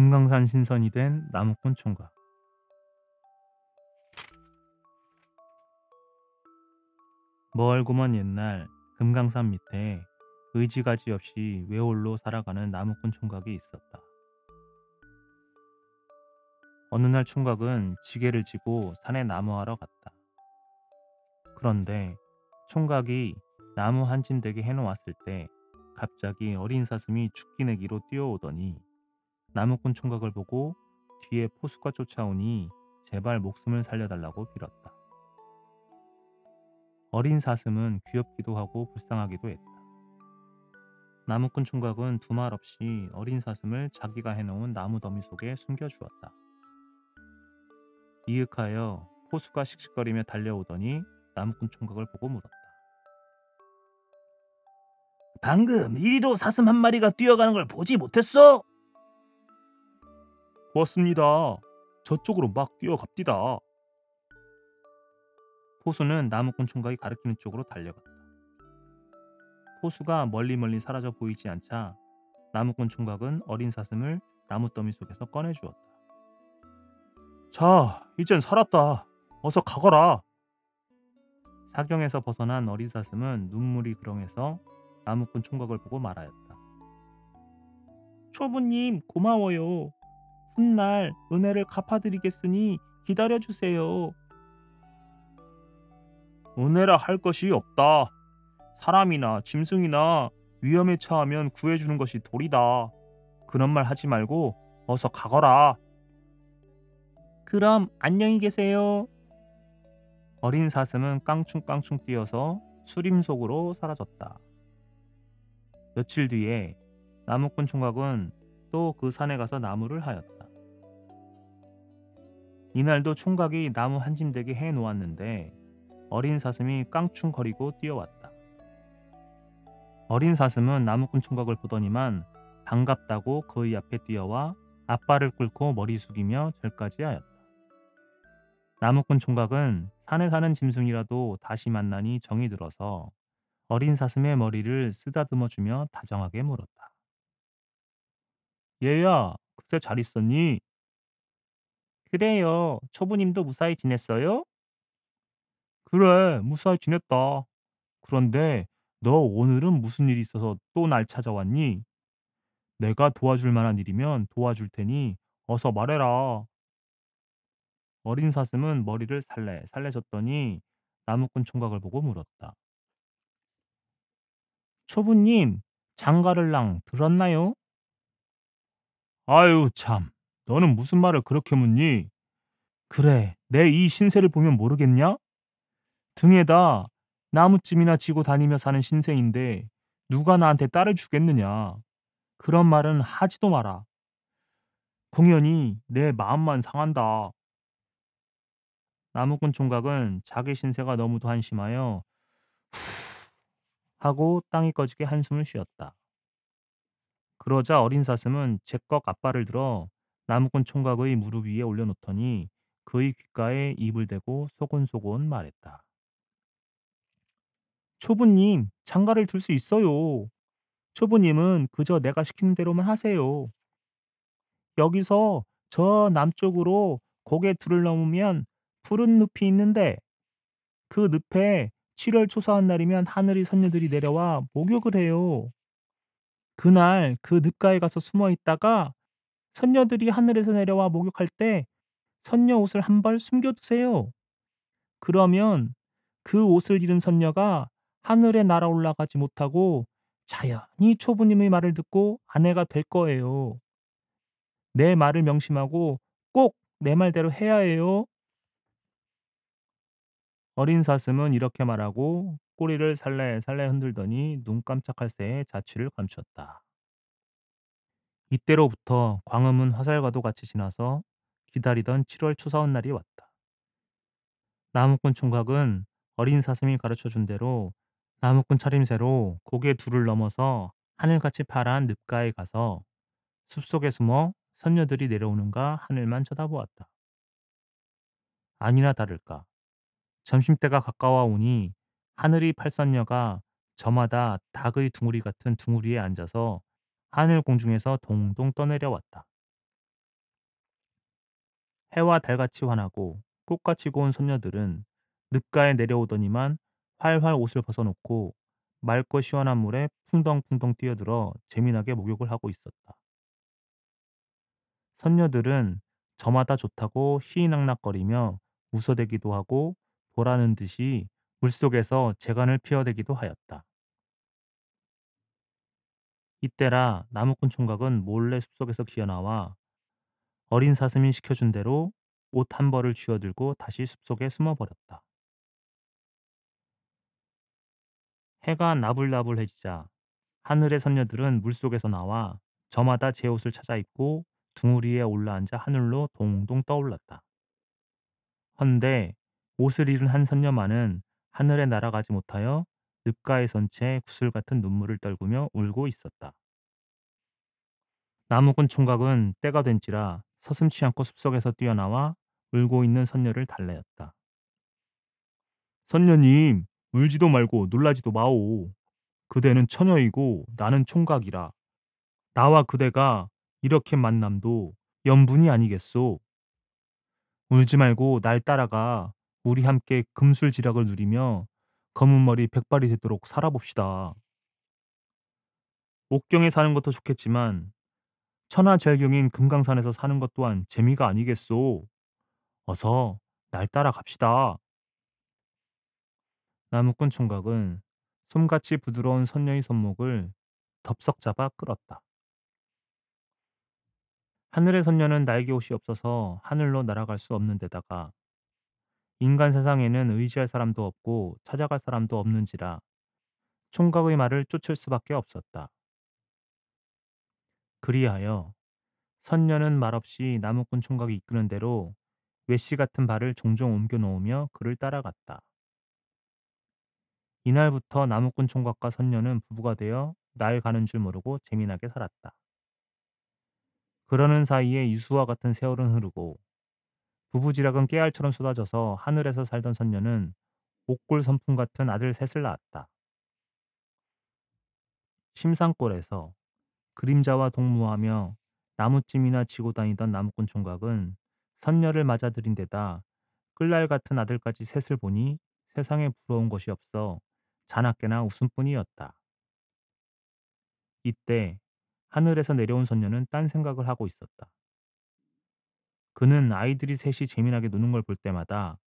금강산 신선이 된 나무꾼 총각. 멀구먼 옛날 금강산 밑에 의지가지 없이 외홀로 살아가는 나무꾼 총각이 있었다. 어느 날 총각은 지게를 지고 산에 나무하러 갔다. 그런데 총각이 나무 한 짐대게 해놓았을 때 갑자기 어린 사슴이 죽기 내기로 뛰어오더니 나무꾼 총각을 보고 뒤에 포수가 쫓아오니 제발 목숨을 살려달라고 빌었다. 어린 사슴은 귀엽기도 하고 불쌍하기도 했다. 나무꾼 총각은 두말 없이 어린 사슴을 자기가 해놓은 나무 더미 속에 숨겨주었다. 이윽하여 포수가 씩씩거리며 달려오더니 나무꾼 총각을 보고 물었다. 방금 이리로 사슴 한 마리가 뛰어가는 걸 보지 못했어? 보았습니다. 저쪽으로 막 뛰어갑디다. 포수는 나무꾼 총각이 가리키는 쪽으로 달려갔다. 포수가 멀리 사라져 보이지 않자 나무꾼 총각은 어린 사슴을 나무 더미 속에서 꺼내주었다. 자, 이젠 살았다. 어서 가거라. 사경에서 벗어난 어린 사슴은 눈물이 그렁해서 나무꾼 총각을 보고 말하였다. 초부님 고마워요. 훗날 은혜를 갚아드리겠으니 기다려주세요. 은혜라 할 것이 없다. 사람이나 짐승이나 위험에 처하면 구해주는 것이 도리다. 그런 말 하지 말고 어서 가거라. 그럼 안녕히 계세요. 어린 사슴은 깡충깡충 뛰어서 수림 속으로 사라졌다. 며칠 뒤에 나무꾼 총각은 또 그 산에 가서 나무를 하였다. 이날도 총각이 나무 한 짐대게 해 놓았는데 어린 사슴이 깡충거리고 뛰어왔다. 어린 사슴은 나무꾼 총각을 보더니만 반갑다고 그의 앞에 뛰어와 앞발을 꿇고 머리 숙이며 절까지 하였다. 나무꾼 총각은 산에 사는 짐승이라도 다시 만나니 정이 들어서 어린 사슴의 머리를 쓰다듬어 주며 다정하게 물었다. 얘야, 그새 잘 있었니? 그래요. 초부님도 무사히 지냈어요? 그래, 무사히 지냈다. 그런데 너 오늘은 무슨 일이 있어서 또 날 찾아왔니? 내가 도와줄 만한 일이면 도와줄 테니 어서 말해라. 어린 사슴은 머리를 살래살래 줬더니 나무꾼 총각을 보고 물었다. 초부님, 장가를랑 들었나요? 아유 참, 너는 무슨 말을 그렇게 묻니? 그래, 내 이 신세를 보면 모르겠냐? 등에다 나무찜이나 지고 다니며 사는 신세인데 누가 나한테 딸을 주겠느냐? 그런 말은 하지도 마라. 공연히 내 마음만 상한다. 나무꾼 총각은 자기 신세가 너무도 한심하여 하고 땅이 꺼지게 한숨을 쉬었다. 그러자 어린 사슴은 제꺽 앞발을 들어 나무꾼 총각의 무릎 위에 올려놓더니 그의 귓가에 입을 대고 소곤소곤 말했다. 초부님, 장가를 둘 수 있어요. 초부님은 그저 내가 시키는 대로만 하세요. 여기서 저 남쪽으로 고개 둘을 넘으면 푸른 늪이 있는데 그 늪에 7월 초사한 날이면 하늘의 선녀들이 내려와 목욕을 해요. 그날 그 늪가에 가서 숨어 있다가 선녀들이 하늘에서 내려와 목욕할 때 선녀 옷을 한 벌 숨겨두세요. 그러면 그 옷을 잃은 선녀가 하늘에 날아 올라가지 못하고 자연히 초부님의 말을 듣고 아내가 될 거예요. 내 말을 명심하고 꼭 내 말대로 해야 해요. 어린 사슴은 이렇게 말하고 꼬리를 살래살래 흔들더니 눈 깜짝할 새에 자취를 감췄다. 이때로부터 광음은 화살과도 같이 지나서 기다리던 7월 추사온 날이 왔다. 나무꾼 총각은 어린 사슴이 가르쳐준 대로 나무꾼 차림새로 고개 둘을 넘어서 하늘같이 파란 늪가에 가서 숲속에 숨어 선녀들이 내려오는가 하늘만 쳐다보았다. 아니나 다를까 점심때가 가까워 오니 하늘이 팔선녀가 저마다 닭의 둥우리 같은 둥우리에 앉아서 하늘 공중에서 동동 떠내려왔다. 해와 달같이 환하고 꽃같이 고운 선녀들은 늪가에 내려오더니만 활활 옷을 벗어놓고 맑고 시원한 물에 풍덩풍덩 뛰어들어 재미나게 목욕을 하고 있었다. 선녀들은 저마다 좋다고 희희낙낙거리며 웃어대기도 하고 보라는 듯이 물속에서 재간을 피워대기도 하였다. 이때라 나무꾼 총각은 몰래 숲속에서 기어나와 어린 사슴이 시켜준 대로 옷 한 벌을 쥐어들고 다시 숲속에 숨어버렸다. 해가 나불나불해지자 하늘의 선녀들은 물속에서 나와 저마다 제 옷을 찾아 입고 둥우리에 올라앉아 하늘로 동동 떠올랐다. 헌데 옷을 잃은 한 선녀만은 하늘에 날아가지 못하여 늪가에 선 채 구슬 같은 눈물을 떨구며 울고 있었다. 나무꾼 총각은 때가 된지라 서슴치 않고 숲속에서 뛰어나와 울고 있는 선녀를 달래었다. 선녀님, 울지도 말고 놀라지도 마오. 그대는 처녀이고 나는 총각이라. 나와 그대가 이렇게 만남도 연분이 아니겠소. 울지 말고 날 따라가 우리 함께 금술지락을 누리며 검은 머리 백발이 되도록 살아봅시다. 옥경에 사는 것도 좋겠지만 천하절경인 금강산에서 사는 것 또한 재미가 아니겠소. 어서 날 따라갑시다. 나무꾼 총각은 솜같이 부드러운 선녀의 손목을 덥석 잡아 끌었다. 하늘의 선녀는 날개옷이 없어서 하늘로 날아갈 수 없는 데다가 인간 세상에는 의지할 사람도 없고 찾아갈 사람도 없는지라 총각의 말을 쫓을 수밖에 없었다. 그리하여 선녀는 말없이 나무꾼 총각이 이끄는 대로 외씨 같은 발을 종종 옮겨 놓으며 그를 따라갔다. 이날부터 나무꾼 총각과 선녀는 부부가 되어 날 가는 줄 모르고 재미나게 살았다. 그러는 사이에 유수와 같은 세월은 흐르고 부부지락은 깨알처럼 쏟아져서 하늘에서 살던 선녀는 옥골 선풍 같은 아들 셋을 낳았다. 심산골에서 그림자와 동무하며 나무찜이나 지고 다니던 나무꾼 총각은 선녀를 맞아들인 데다 끌날 같은 아들까지 셋을 보니 세상에 부러운 것이 없어 자나깨나 웃음뿐이었다. 이때 하늘에서 내려온 선녀는 딴 생각을 하고 있었다. 그는 아이들이 셋이 재미나게 노는 걸 볼 때마다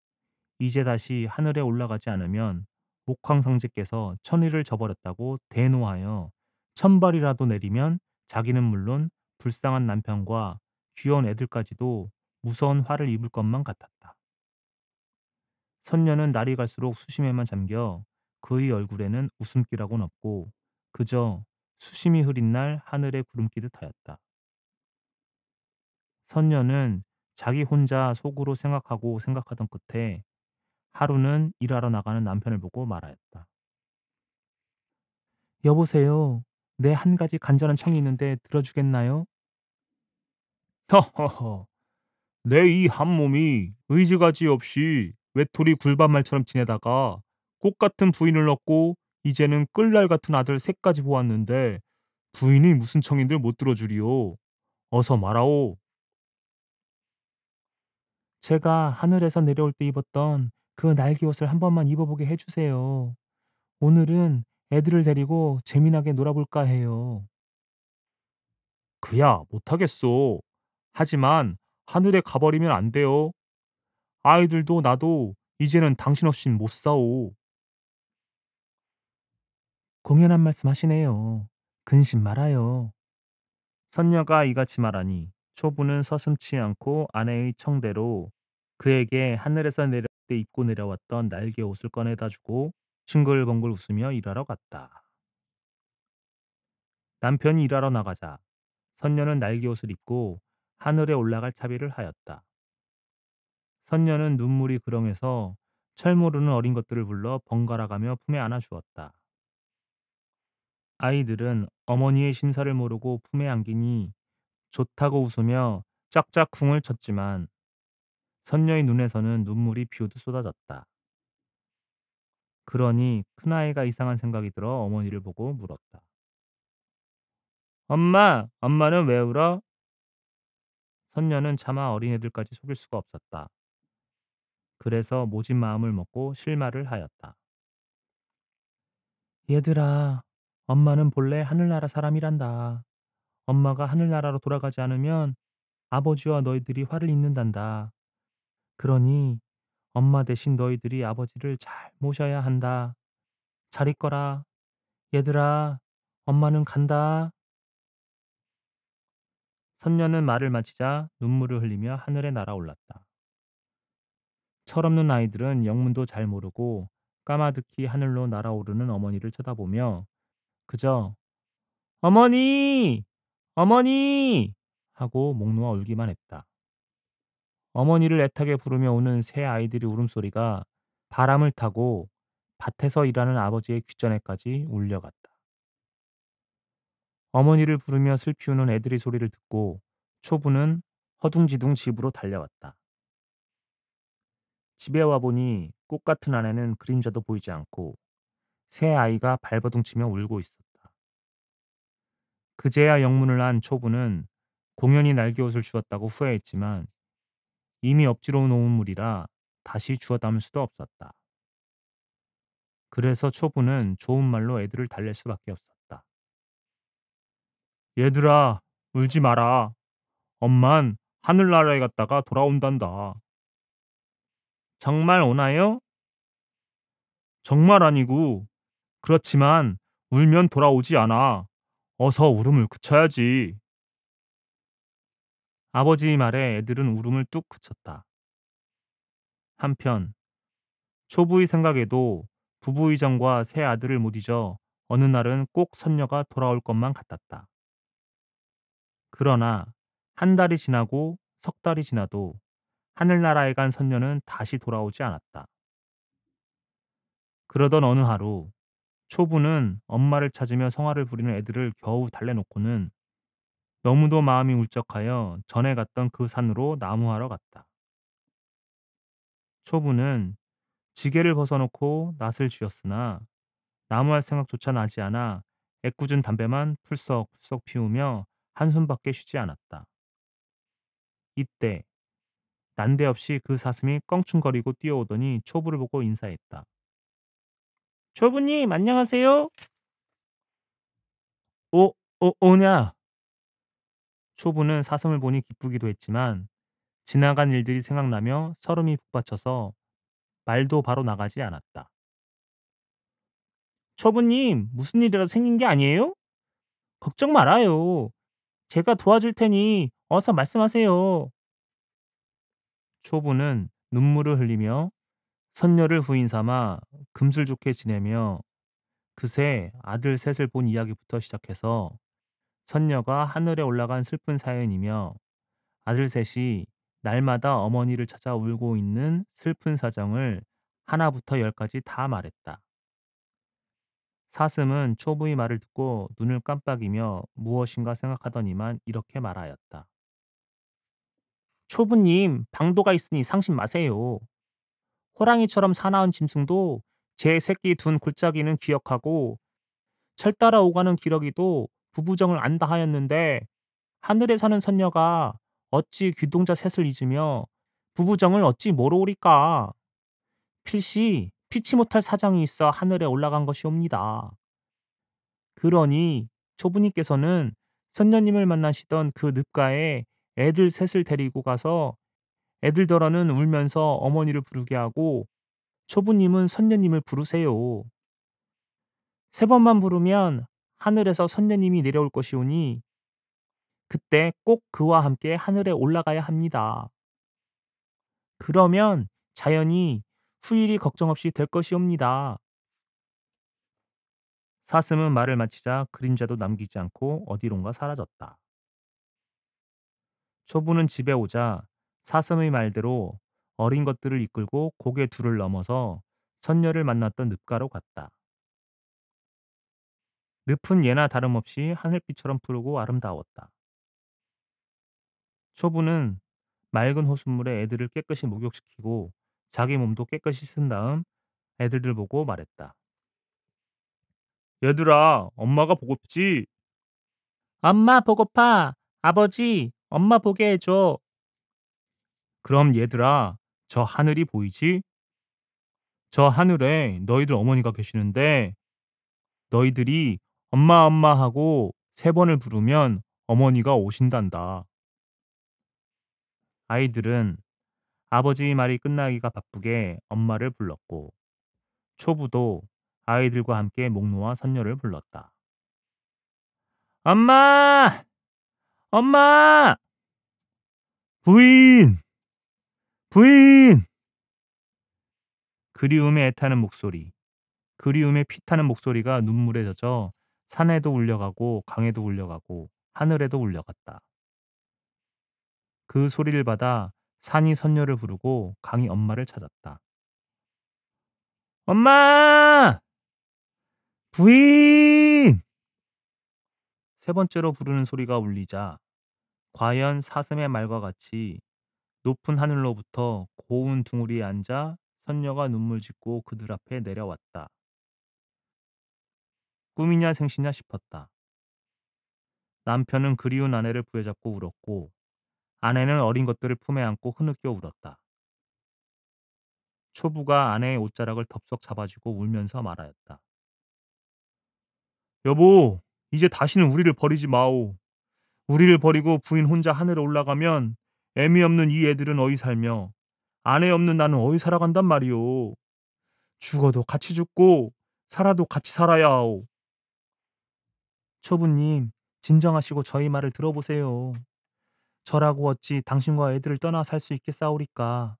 이제 다시 하늘에 올라가지 않으면 옥황상제께서 천의를 저버렸다고 대노하여 천발이라도 내리면 자기는 물론 불쌍한 남편과 귀여운 애들까지도 무서운 화를 입을 것만 같았다. 선녀는 날이 갈수록 수심에만 잠겨 그의 얼굴에는 웃음기라고는 없고 그저 수심이 흐린 날 하늘의 구름끼듯 하였다. 선녀는 자기 혼자 속으로 생각하고 생각하던 끝에 하루는 일하러 나가는 남편을 보고 말하였다. 여보세요. 내 한 가지 간절한 청이 있는데 들어주겠나요? 허허허. 내 이 한 몸이 의지가지 없이 외톨이 굴밥말처럼 지내다가 꽃 같은 부인을 얻고 이제는 끌날 같은 아들 셋까지 보았는데 부인이 무슨 청인들 못 들어주리요. 어서 말하오. 제가 하늘에서 내려올 때 입었던 그 날개 옷을 한 번만 입어보게 해주세요. 오늘은 애들을 데리고 재미나게 놀아볼까 해요. 그야 못하겠소. 하지만 하늘에 가버리면 안 돼요. 아이들도 나도 이제는 당신 없인 못 사오. 공연한 말씀 하시네요. 근심 말아요. 선녀가 이같이 말하니 초부는 서슴치 않고 아내의 청대로 그에게 하늘에서 내려올 때 입고 내려왔던 날개 옷을 꺼내다 주고 싱글벙글 웃으며 일하러 갔다. 남편이 일하러 나가자 선녀는 날개 옷을 입고 하늘에 올라갈 차비를 하였다. 선녀는 눈물이 그렁해서 철 모르는 어린 것들을 불러 번갈아가며 품에 안아 주었다. 아이들은 어머니의 심사를 모르고 품에 안기니 좋다고 웃으며 짝짝 쿵을 쳤지만 선녀의 눈에서는 눈물이 비오듯 쏟아졌다. 그러니 큰아이가 이상한 생각이 들어 어머니를 보고 물었다. 엄마는 왜 울어? 선녀는 차마 어린애들까지 속일 수가 없었다. 그래서 모진 마음을 먹고 실말을 하였다. 얘들아, 엄마는 본래 하늘나라 사람이란다. 엄마가 하늘나라로 돌아가지 않으면 아버지와 너희들이 화를 입는단다. 그러니 엄마 대신 너희들이 아버지를 잘 모셔야 한다. 잘 있거라. 얘들아, 엄마는 간다. 선녀는 말을 마치자 눈물을 흘리며 하늘에 날아올랐다. 철없는 아이들은 영문도 잘 모르고 까마득히 하늘로 날아오르는 어머니를 쳐다보며 그저 어머니! 어머니! 하고 목 놓아 울기만 했다. 어머니를 애타게 부르며 우는 새 아이들의 울음소리가 바람을 타고 밭에서 일하는 아버지의 귓전에까지 울려갔다. 어머니를 부르며 슬피 우는 애들의 소리를 듣고 초부는 허둥지둥 집으로 달려왔다. 집에 와보니 꽃 같은 안에는 그림자도 보이지 않고 새 아이가 발버둥치며 울고 있었다. 그제야 영문을 한 초부는 공연히 날개옷을 주었다고 후회했지만 이미 엎지러 놓은 물이라 다시 주워 담을 수도 없었다. 그래서 초부는 좋은 말로 애들을 달랠 수밖에 없었다. 얘들아, 울지 마라. 엄만 하늘나라에 갔다가 돌아온단다. 정말 오나요? 정말 아니고 그렇지만 울면 돌아오지 않아. 어서 울음을 그쳐야지. 아버지의 말에 애들은 울음을 뚝 그쳤다. 한편 초부의 생각에도 부부 이정과 새 아들을 못 잊어 어느 날은 꼭 선녀가 돌아올 것만 같았다. 그러나 한 달이 지나고 석 달이 지나도 하늘나라에 간 선녀는 다시 돌아오지 않았다. 그러던 어느 하루 초부는 엄마를 찾으며 성화를 부리는 애들을 겨우 달래놓고는 너무도 마음이 울적하여 전에 갔던 그 산으로 나무하러 갔다. 초부는 지게를 벗어놓고 낫을 쥐었으나 나무할 생각조차 나지 않아 애꿎은 담배만 풀썩풀썩 피우며 한숨밖에 쉬지 않았다. 이때 난데없이 그 사슴이 껑충거리고 뛰어오더니 초부를 보고 인사했다. 초부님 안녕하세요. 오냐. 초부는 사슴을 보니 기쁘기도 했지만 지나간 일들이 생각나며 설움이 북받쳐서 말도 바로 나가지 않았다. 초부님 무슨 일이라도 생긴 게 아니에요? 걱정 말아요. 제가 도와줄 테니 어서 말씀하세요. 초부는 눈물을 흘리며 선녀를 후인 삼아 금슬 좋게 지내며 그새 아들 셋을 본 이야기부터 시작해서 선녀가 하늘에 올라간 슬픈 사연이며 아들 셋이 날마다 어머니를 찾아 울고 있는 슬픈 사정을 하나부터 열까지 다 말했다. 사슴은 초부의 말을 듣고 눈을 깜빡이며 무엇인가 생각하더니만 이렇게 말하였다. 초부님, 방도가 있으니 상심 마세요. 호랑이처럼 사나운 짐승도 제 새끼 둔 골짜기는 기억하고 철 따라 오가는 기러기도 부부정을 안다 하였는데 하늘에 사는 선녀가 어찌 귀동자 셋을 잊으며 부부정을 어찌 모르오리까. 필시 피치 못할 사정이 있어 하늘에 올라간 것이옵니다. 그러니 초부님께서는 선녀님을 만나시던 그 늪가에 애들 셋을 데리고 가서 애들더러는 울면서 어머니를 부르게 하고 초부님은 선녀님을 부르세요. 세 번만 부르면 하늘에서 선녀님이 내려올 것이오니 그때 꼭 그와 함께 하늘에 올라가야 합니다. 그러면 자연히 후일이 걱정 없이 될 것이옵니다. 사슴은 말을 마치자 그림자도 남기지 않고 어디론가 사라졌다. 초부는 집에 오자 사슴의 말대로 어린 것들을 이끌고 고개 둘을 넘어서 선녀를 만났던 늪가로 갔다. 늪은 예나 다름없이 하늘빛처럼 푸르고 아름다웠다. 초부는 맑은 호숫물에 애들을 깨끗이 목욕시키고 자기 몸도 깨끗이 씻은 다음 애들을 보고 말했다. 얘들아, 엄마가 보고프지? 엄마 보고파. 아버지, 엄마 보게 해줘. 그럼 얘들아, 저 하늘이 보이지? 저 하늘에 너희들 어머니가 계시는데 너희들이 엄마 엄마 하고 세 번을 부르면 어머니가 오신단다. 아이들은 아버지 말이 끝나기가 바쁘게 엄마를 불렀고 초부도 아이들과 함께 목 놓아 선녀를 불렀다. 엄마! 엄마! 부인! 부인! 그리움에 애타는 목소리, 그리움에 피타는 목소리가 눈물에 젖어 산에도 울려가고 강에도 울려가고 하늘에도 울려갔다. 그 소리를 받아 산이 선녀를 부르고 강이 엄마를 찾았다. 엄마! 부인! 세 번째로 부르는 소리가 울리자 과연 사슴의 말과 같이 높은 하늘로부터 고운 둥우리에 앉아 선녀가 눈물 짓고 그들 앞에 내려왔다. 꿈이냐 생시냐 싶었다. 남편은 그리운 아내를 부여잡고 울었고 아내는 어린 것들을 품에 안고 흐느껴 울었다. 초부가 아내의 옷자락을 덥석 잡아주고 울면서 말하였다. 여보, 이제 다시는 우리를 버리지 마오. 우리를 버리고 부인 혼자 하늘에 올라가면 애미 없는 이 애들은 어디 살며 아내 없는 나는 어디 살아간단 말이오. 죽어도 같이 죽고 살아도 같이 살아야 하오. 초부님, 진정하시고 저희 말을 들어보세요. 저라고 어찌 당신과 애들을 떠나 살 수 있겠사오리까.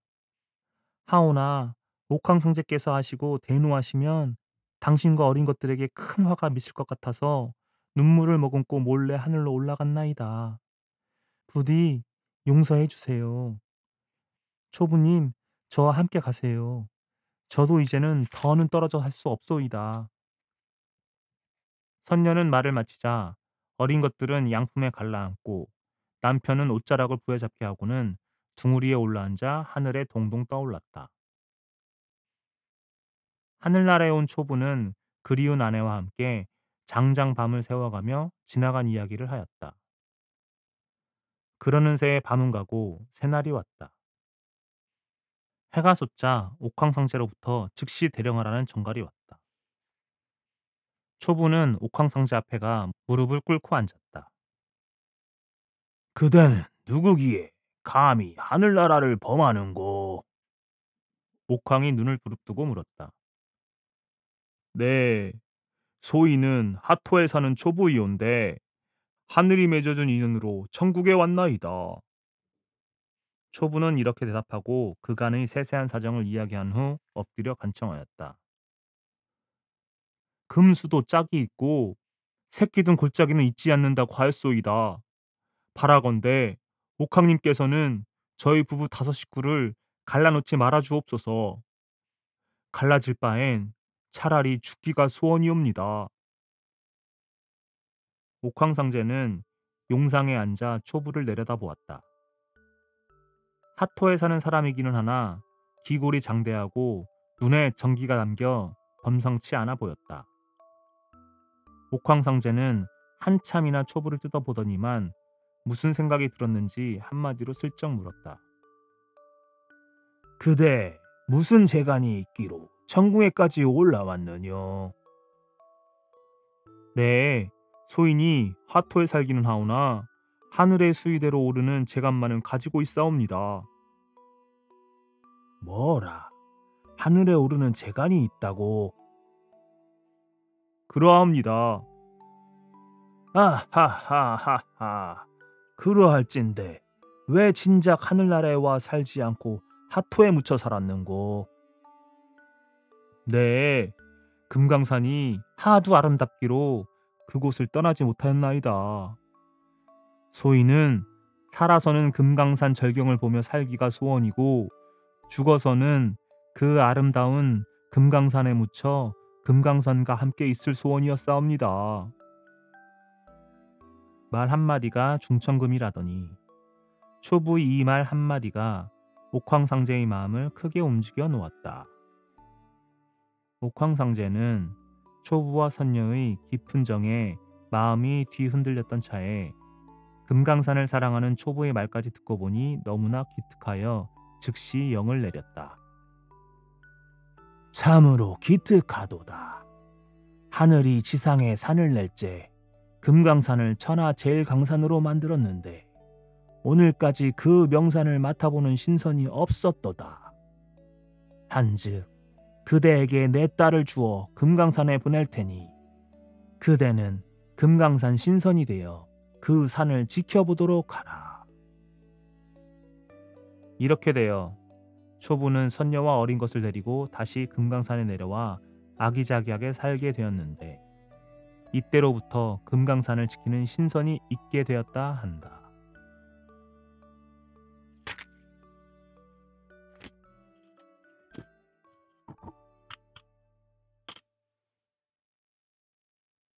하오나 옥황상제께서 하시고 대노하시면 당신과 어린 것들에게 큰 화가 미칠 것 같아서 눈물을 머금고 몰래 하늘로 올라갔나이다. 부디 용서해 주세요. 초부님, 저와 함께 가세요. 저도 이제는 더는 떨어져 살 수 없소이다. 선녀는 말을 마치자 어린 것들은 양품에 갈라앉고 남편은 옷자락을 부여잡게 하고는 둥우리에 올라앉아 하늘에 동동 떠올랐다. 하늘나라에 온 초부는 그리운 아내와 함께 장장 밤을 새워가며 지나간 이야기를 하였다. 그러는 새에 밤은 가고 새날이 왔다. 해가 솟자 옥황상제로부터 즉시 대령하라는 전갈이 왔다. 초부는 옥황상제 앞에 가 무릎을 꿇고 앉았다. 그대는 누구기에 감히 하늘나라를 범하는고? 옥황이 눈을 부릅뜨고 물었다. 네, 소인은 하토에 사는 초부이온데 하늘이 맺어준 인연으로 천국에 왔나이다. 초부는 이렇게 대답하고 그간의 세세한 사정을 이야기한 후 엎드려 간청하였다. 금수도 짝이 있고 새끼든 골짜기는 잊지 않는다고 하였소이다. 바라건대 옥황님께서는 저희 부부 다섯 식구를 갈라놓지 말아 주옵소서. 갈라질 바엔 차라리 죽기가 소원이옵니다. 옥황상제는 용상에 앉아 초부를 내려다보았다. 하토에 사는 사람이기는 하나 기골이 장대하고 눈에 전기가 담겨 범상치 않아 보였다. 옥황상제는 한참이나 초부를 뜯어보더니만 무슨 생각이 들었는지 한마디로 슬쩍 물었다. 그대 무슨 재간이 있기로 천궁에까지 올라왔느뇨? 네, 소인이 하토에 살기는 하오나 하늘의 수위대로 오르는 재간만은 가지고 있사옵니다. 뭐라? 하늘에 오르는 재간이 있다고? 그러합니다. 아하하하하. 그러할진대 왜 진작 하늘나라에 와 살지 않고 하토에 묻혀 살았는고? 네, 금강산이 하도 아름답기로 그곳을 떠나지 못하였나이다. 소인은 살아서는 금강산 절경을 보며 살기가 소원이고 죽어서는 그 아름다운 금강산에 묻혀 금강산과 함께 있을 소원이었사옵니다. 말 한마디가 중천금이라더니 초부의 이 말 한마디가 옥황상제의 마음을 크게 움직여 놓았다. 옥황상제는 초부와 선녀의 깊은 정에 마음이 뒤흔들렸던 차에 금강산을 사랑하는 초부의 말까지 듣고 보니 너무나 기특하여 즉시 영을 내렸다. 참으로 기특하도다. 하늘이 지상에 산을 낼제 금강산을 천하 제일 강산으로 만들었는데 오늘까지 그 명산을 맡아보는 신선이 없었도다. 한즉 그대에게 내 딸을 주어 금강산에 보낼 테니 그대는 금강산 신선이 되어 그 산을 지켜보도록 하라. 이렇게 되어 초부는 선녀와 어린 것을 데리고 다시 금강산에 내려와 아기자기하게 살게 되었는데 이때로부터 금강산을 지키는 신선이 있게 되었다 한다.